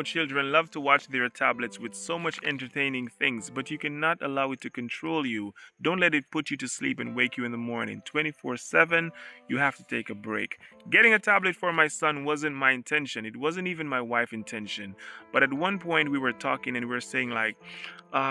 children love to watch their tablets with so much entertaining things, but you cannot allow it to control you. Don't let it put you to sleep and wake you in the morning. 24/7, you have to take a break. Getting a tablet for my son wasn't my intention. It wasn't even my wife's intention. But at one point, we were talking and we were saying, like,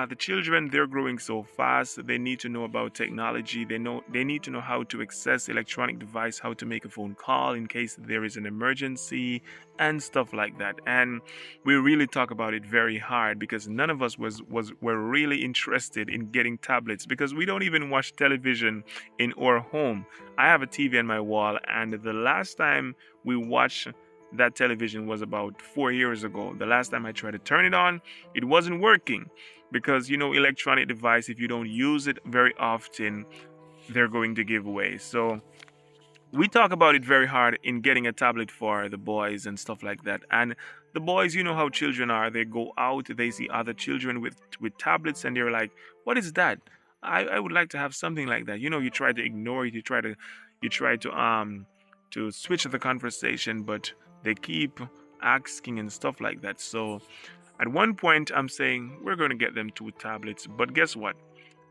the children, they're growing so fast. They need to know about technology. They need to know how to access electronic device, how to make a phone call in case there is an emergency and stuff like that. And we really talk about it very hard because none of us were really interested in getting tablets because we don't even watch television in our home. I have a TV on my wall, and the last time we watched that television was about 4 years ago. The last time I tried to turn it on, it wasn't working because electronic device, if you don't use it very often, they're going to give away. So we talk about it very hard in getting a tablet for the boys and stuff like that. And the boys, you know how children are. They go out, they see other children with tablets, and they're like, "What is that? I would like to have something like that." You try to ignore it. You try to switch the conversation, but they keep asking and stuff like that. So at one point, I'm saying we're going to get them two tablets, but guess what?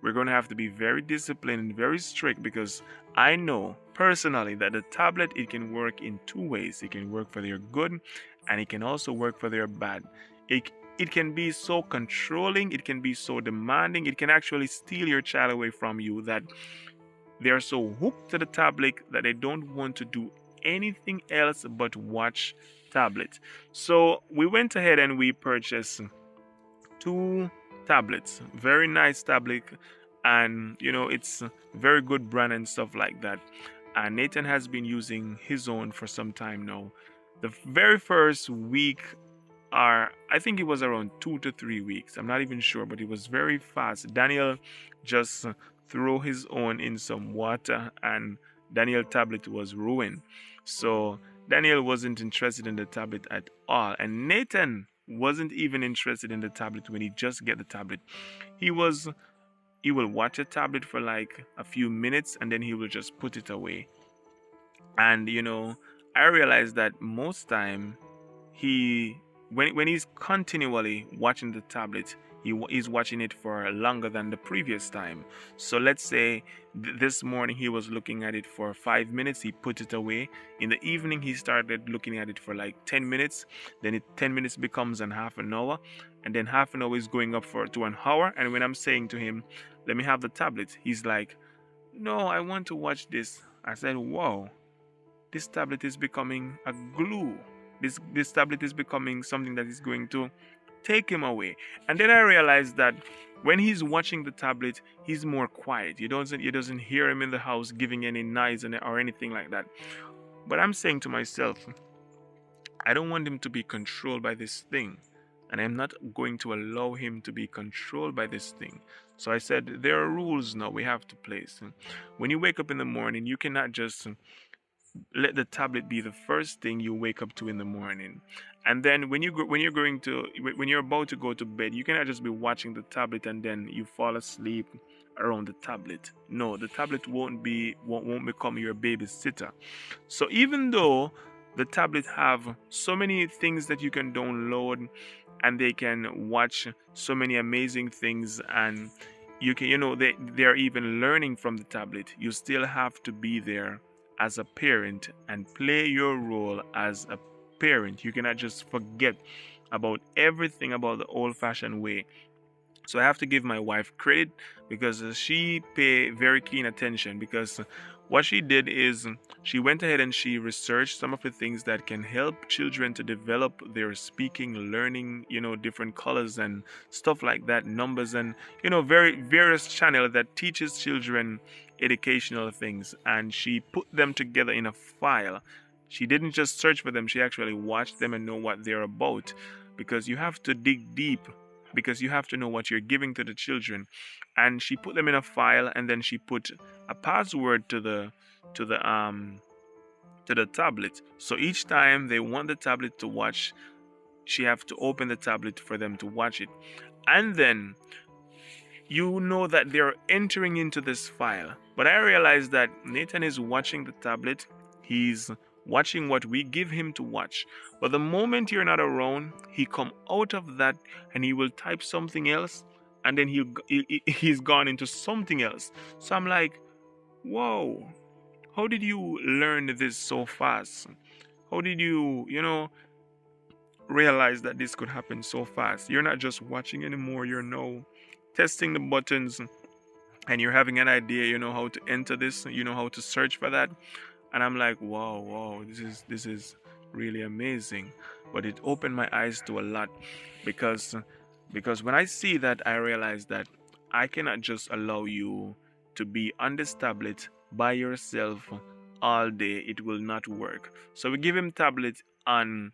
We're going to have to be very disciplined and very strict because I know personally that the tablet, it can work in two ways. It can work for their good and it can also work for their bad. It can be so controlling, it can be so demanding, it can actually steal your child away from you that they're so hooked to the tablet that they don't want to do anything else but watch tablet. So we went ahead and we purchased two tablets, very nice tablet, and it's very good brand and stuff like that. And Nathan has been using his own for some time now. The very first week, or I think it was around 2 to 3 weeks, I'm not even sure, but it was very fast. Daniel just threw his own in some water and Daniel tablet was ruined. So Daniel wasn't interested in the tablet at all, and Nathan wasn't even interested in the tablet when he just get the tablet. He was he will watch a tablet for like a few minutes and then he will just put it away. And I realized that most time he when he's continually watching the tablet, he's watching it for longer than the previous time. So let's say this morning he was looking at it for 5 minutes, he put it away. In the evening he started looking at it for like 10 minutes, then 10 minutes becomes an half an hour, and then half an hour is going up to an hour. And when I'm saying to him, let me have the tablet, he's like, no, I want to watch this. I said, whoa, this tablet is becoming a glue. This tablet is becoming something that is going to take him away. And then I realized that when he's watching the tablet, he's more quiet. You doesn't hear him in the house giving any noise or anything like that. But I'm saying to myself, I don't want him to be controlled by this thing. And I'm not going to allow him to be controlled by this thing. So I said, there are rules now we have to place. When you wake up in the morning, you cannot just let the tablet be the first thing you wake up to in the morning. And then when you're about to go to bed, you cannot just be watching the tablet and then you fall asleep around the tablet. No, the tablet won't become your babysitter. So even though the tablet have so many things that you can download and they can watch so many amazing things, and you can they're even learning from the tablet, you still have to be there as a parent and play your role as a parent. You cannot just forget about everything about the old-fashioned way. So I have to give my wife credit because she paid very keen attention, because what she did is she went ahead and she researched some of the things that can help children to develop their speaking, learning, different colors and stuff like that, numbers, and very various channel that teaches children educational things, and she put them together in a file. She didn't just search for them, she actually watched them and know what they're about, because you have to dig deep, because you have to know what you're giving to the children. And she put them in a file, and then she put a password to the tablet. So each time they want the tablet to watch, she have to open the tablet for them to watch it. And then that they're entering into this file. But I realized that Nathan is watching the tablet, he's watching what we give him to watch. But the moment you're not around, he come out of that and he will type something else, and then he's gone into something else. So I'm like, whoa, how did you learn this so fast? How did you, realize that this could happen so fast? You're not just watching anymore, you're now testing the buttons, and you're having an idea, you know how to enter this, you know how to search for that. And I'm like, wow, this is really amazing. But it opened my eyes to a lot, because when I see that, I realize that I cannot just allow you to be on this tablet by yourself all day. It will not work. So we give him tablet on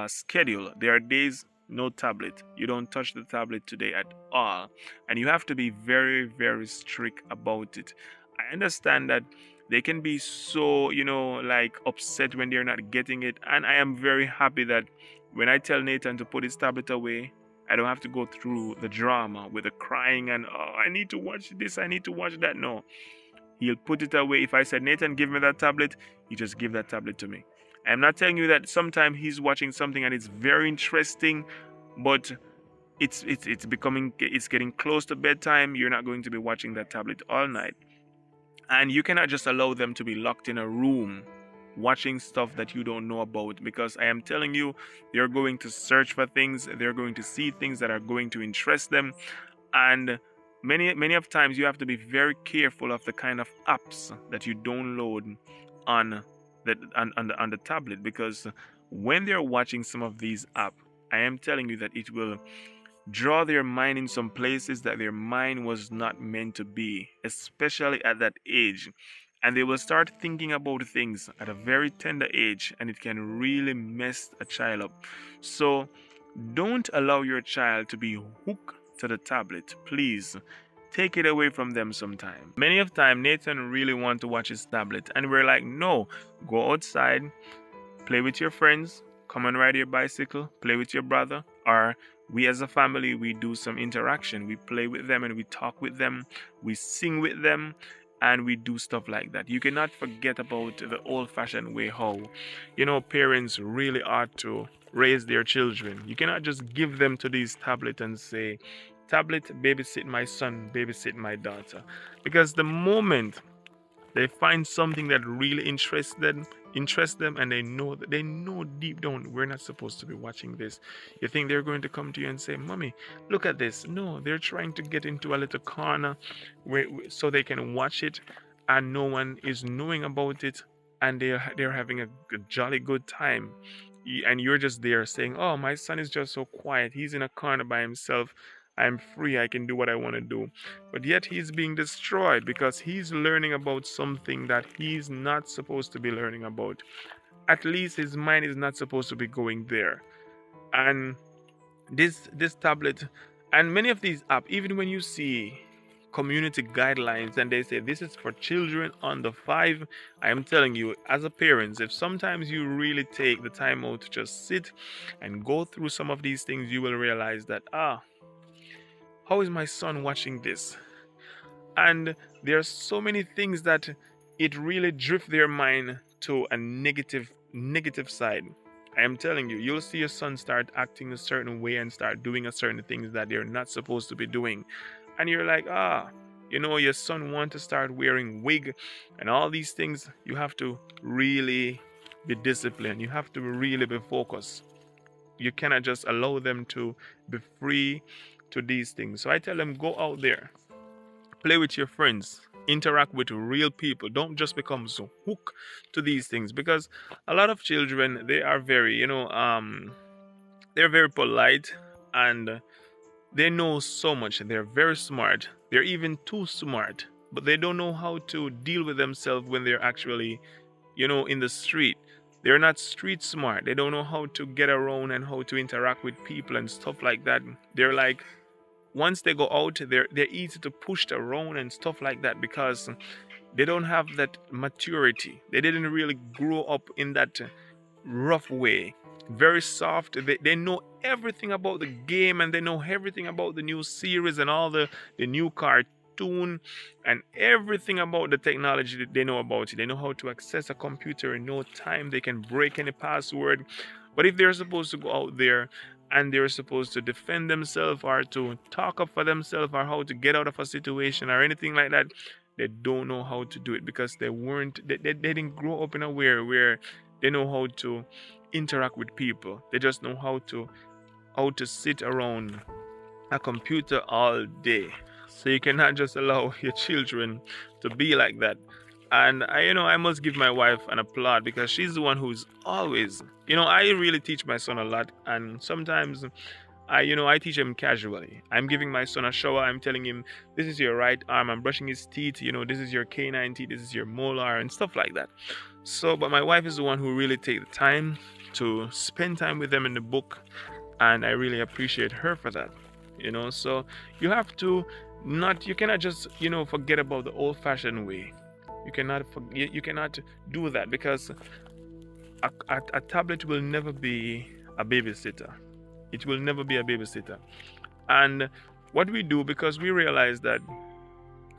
schedule. There are days no tablet. You don't touch the tablet today at all. And you have to be very, very strict about it. I understand that they can be so, like upset when they're not getting it. And I am very happy that when I tell Nathan to put his tablet away, I don't have to go through the drama with the crying and, oh, I need to watch this, I need to watch that. No, he'll put it away. If I said, Nathan, give me that tablet, he just give that tablet to me. I'm not telling you that sometimes he's watching something and it's very interesting, but it's getting close to bedtime. You're not going to be watching that tablet all night. And you cannot just allow them to be locked in a room watching stuff that you don't know about, because I am telling you, they're going to search for things, they're going to see things that are going to interest them. And many of times you have to be very careful of the kind of apps that you download on the tablet, because when they're watching some of these apps, I am telling you that it will draw their mind in some places that their mind was not meant to be, especially at that age. And they will start thinking about things at a very tender age, and it can really mess a child up. So don't allow your child to be hooked to the tablet. Please take it away from them sometime. Many of time Nathan really want to watch his tablet, and we're like, no, go outside, play with your friends, come and ride your bicycle, play with your brother. Or we as a family, we do some interaction, we play with them and we talk with them, we sing with them, and we do stuff like that. You cannot forget about the old-fashioned way how, parents really ought to raise their children. You cannot just give them to these tablets and say, tablet, babysit my son, babysit my daughter. Because the moment they find something that really interests them, and they know deep down we're not supposed to be watching this, you think they're going to come to you and say, Mommy, look at this. No, they're trying to get into a little corner so they can watch it, and no one is knowing about it, and they're having a jolly good time. And you're just there saying, oh, my son is just so quiet, he's in a corner by himself, I'm free, I can do what I want to do. But yet he's being destroyed because he's learning about something that he's not supposed to be learning about. At least his mind is not supposed to be going there. And this tablet and many of these apps, even when you see community guidelines and they say this is for children under 5, I am telling you, as a parent, if sometimes you really take the time out to just sit and go through some of these things, you will realize that, how is my son watching this? And there are so many things that it really drift their mind to a negative side. I am telling you, you'll see your son start acting a certain way and start doing a certain things that they're not supposed to be doing. And you're like, your son wants to start wearing wig and all these things. You have to really be disciplined. You have to really be focused. You cannot just allow them to be free to these things. So I tell them, go out there, play with your friends, interact with real people. Don't just become so hooked to these things, because a lot of children, they are very, they're very polite, and they know so much. They're very smart. They're even too smart, but they don't know how to deal with themselves when they're actually, in the street. They're not street smart. They don't know how to get around and how to interact with people and stuff like that. They're like, once they go out, they're easy to push around and stuff like that, because they don't have that maturity. They didn't really grow up in that rough way. Very soft. They know everything about the game, and they know everything about the new series and all the new tune, and everything about the technology that they know about it. They know how to access a computer in no time. They can break any password. But if they're supposed to go out there and they're supposed to defend themselves or to talk up for themselves or how to get out of a situation or anything like that, they don't know how to do it because they didn't grow up in a way where they know how to interact with people. They just know how to sit around a computer all day. So you cannot just allow your children to be like that. And I must give my wife an applaud because she's the one who's always, I really teach my son a lot, and sometimes I teach him casually. I'm giving my son a shower. I'm telling him, this is your right arm. I'm brushing his teeth. This is your canine teeth. This is your molar and stuff like that. So, but my wife is the one who really take the time to spend time with them in the book, and I really appreciate her for that. So you have to you cannot just forget about the old-fashioned way. You cannot do that because a tablet will never be a babysitter. It will never be a babysitter. And what we do, because we realize that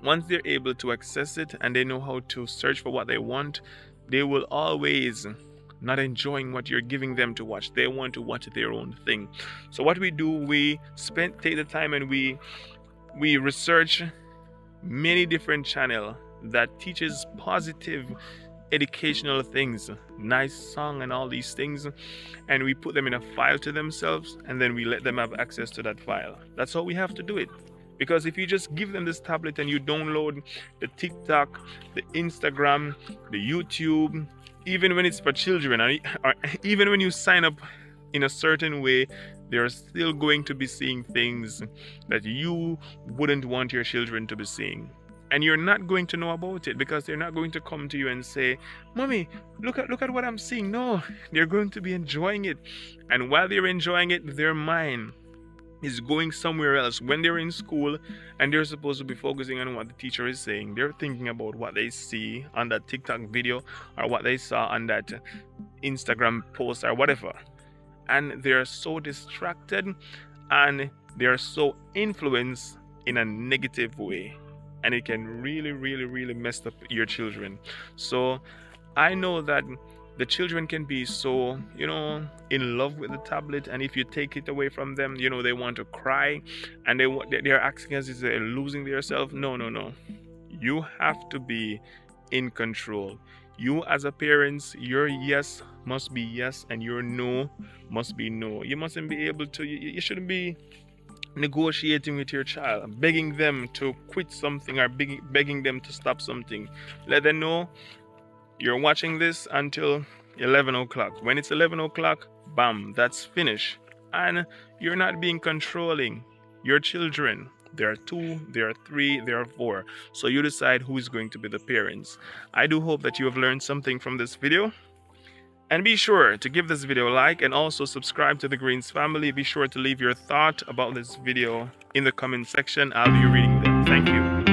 once they're able to access it and they know how to search for what they want, they will always not enjoying what you're giving them to watch. They want to watch their own thing. So what we do, we take the time and we research many different channels that teaches positive educational things, nice song and all these things, and we put them in a file to themselves, and then we let them have access to that file. That's how we have to do it. Because if you just give them this tablet and you download the TikTok, the Instagram, the YouTube, even when it's for children, or even when you sign up in a certain way, they're still going to be seeing things that you wouldn't want your children to be seeing. And you're not going to know about it because they're not going to come to you and say, Mommy, look at what I'm seeing. No, they're going to be enjoying it. And while they're enjoying it, their mind is going somewhere else. When they're in school and they're supposed to be focusing on what the teacher is saying, they're thinking about what they see on that TikTok video or what they saw on that Instagram post or whatever. And they're so distracted and they're so influenced in a negative way. And it can really, really, really mess up your children. So I know that the children can be so, in love with the tablet, and if you take it away from them, they want to cry, and they're asking us if they're losing themselves. No. You have to be in control. You as a parent, your yes must be yes, and your no must be no. You mustn't be able to. You shouldn't be negotiating with your child, begging them to quit something or begging them to stop something. Let them know you're watching this until 11 o'clock. When it's 11 o'clock, bam, that's finished. And you're not being controlling your children. There are 2, there are 3, there are 4. So you decide who is going to be the parents. I do hope that you have learned something from this video. And be sure to give this video a like and also subscribe to the Greens family. Be sure to leave your thought about this video in the comment section. I'll be reading them. Thank you.